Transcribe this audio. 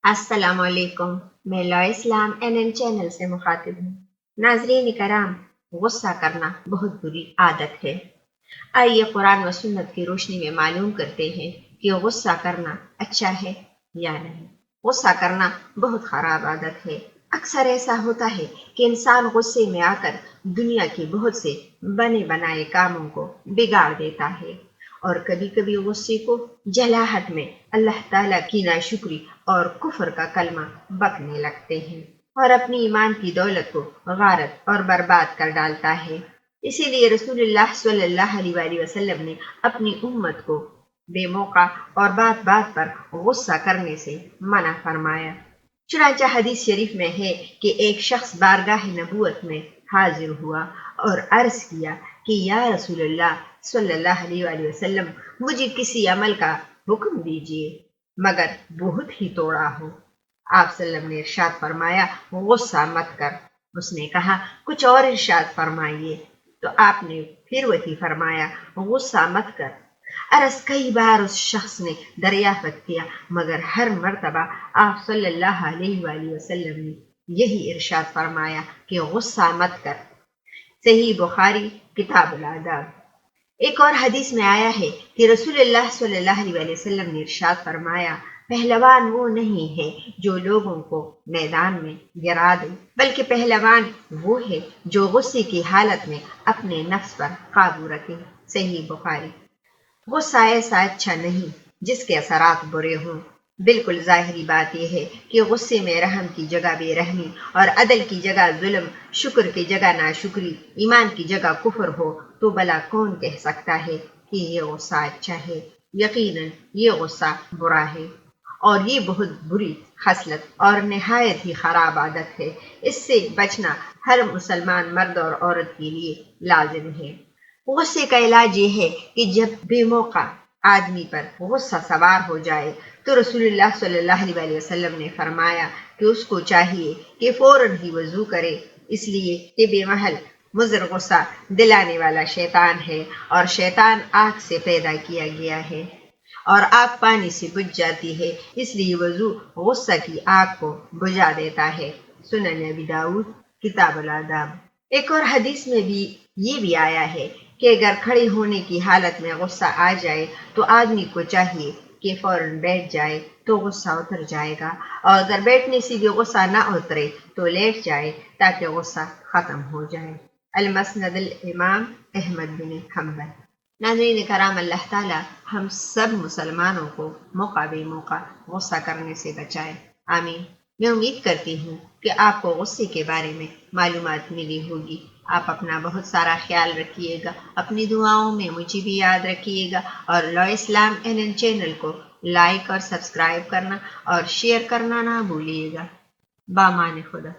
अस्सलाम वालेकुम। मैं लॉ इस्लाम एन चैनल से मुखातिब हूँ। नाजरीन कराम, गुस्सा करना बहुत बुरी आदत है। आइए कुरान व सुन्नत की रोशनी में मालूम करते हैं कि गुस्सा करना अच्छा है या नहीं। गुस्सा करना बहुत खराब आदत है। अक्सर ऐसा होता है कि इंसान गुस्से में आकर दुनिया के बहुत से बने बनाए कामों को बिगाड़ देता है और कभी कभी गुस्से को जलाहट में अल्लाह ताला की नाशुक्री और कुफर का कलमा बकने लगते हैं और अपनी ईमान की दौलत को गारत और बर्बाद कर डालता है। इसीलिए रसूलुल्लाह सल्लल्लाहु अलैहि वसल्लम ने अपनी उम्मत को बेमौका और बात बात पर गुस्सा करने से मना फरमाया। चुनांचे हदीस शरीफ में है कि एक शख्स बारगाह नबूवत में हाजिर हुआ और अर्ज किया कि या रसूलल्लाह सल्लल्लाहु अलैहि वसल्लम, मुझे किसी अमल का हुक्म दीजिए मगर बहुत ही तोड़ा हो। आप सल्लम ने इरशाद फरमाया, गुस्सा मत कर। उसने कहा, कुछ और इरशाद फरमाइए। तो आपने फिर वही फरमाया, गुस्सा मत कर। अरस कई बार उस शख्स ने दरियाफ्त किया मगर हर मर्तबा आप सल्लल्लाहु अलैहि वसल्लम ने यही इरशाद फरमाया कि गुस्सा मत कर। सही बुखारी किताबुल आदाब। एक और हदीस में आया है कि रसूलुल्लाह सल्लल्लाहु अलैहि वसल्लम ने इरशाद फरमाया, पहलवान वो नहीं है जो लोगों को मैदान में गिरा दे, बल्कि पहलवान वो है जो गुस्से की हालत में अपने नफ्स पर काबू रखे। सही बुखारी। गुस्सा ऐसा अच्छा नहीं जिसके असरात बुरे हों। बिल्कुल जाहिरी बात यह है कि गुस्से में रहम की जगह बेरहमी और अदल की जगह जुल्म, शुक्र की जगह नाशुक्री, ईमान की जगह कुफर हो तो भला कौन कह सकता है कि ये गुस्सा अच्छा है। यकीनन ये गुस्सा बुरा है और ये बहुत बुरी खसलत और निहायत ही खराब आदत है। इससे बचना हर मुसलमान मर्द और औरत के लिए लाजिम है। गुस्से का इलाज ये है कि जब बेमौका आदमी पर गुस्सा सवार हो जाए तो रसूलुल्लाह सल्लल्लाहु अलैहि वसल्लम ने फरमाया कि उसको चाहिए कि फौरन ही वजू करे, इसलिए कि बेमहल मुज़र गुस्सा दिलाने वाला शैतान है और शैतान आग से पैदा किया गया है और आग पानी से बुझ जाती है, इसलिए वजू गुस्सा की आग को बुझा देता है। सुनन नबी दाऊद किताबुल आदाब। एक और हदीस में भी ये भी आया है कि अगर खड़े होने की हालत में गुस्सा आ जाए तो आदमी को चाहिए कि फौरन बैठ जाए तो गुस्सा उतर जाएगा और अगर बैठने से भी गुस्सा ना उतरे तो लेट जाए ताकि गुस्सा खत्म हो जाए। अल-मस्नद इमाम अहमद बिन हम्बल। नाज़रीन कराम, अल्लाह ताला हम सब मुसलमानों को मौका बेमौका गुस्सा करने से बचाए। आमीन। मैं उम्मीद करती हूँ कि आपको गुस्से के बारे में मालूमात मिली होगी। आप अपना बहुत सारा ख्याल रखिएगा, अपनी दुआओं में मुझे भी याद रखिएगा और लॉ इस्लाम एन चैनल को लाइक और सब्सक्राइब करना और शेयर करना ना भूलिएगा। बामान खुदा।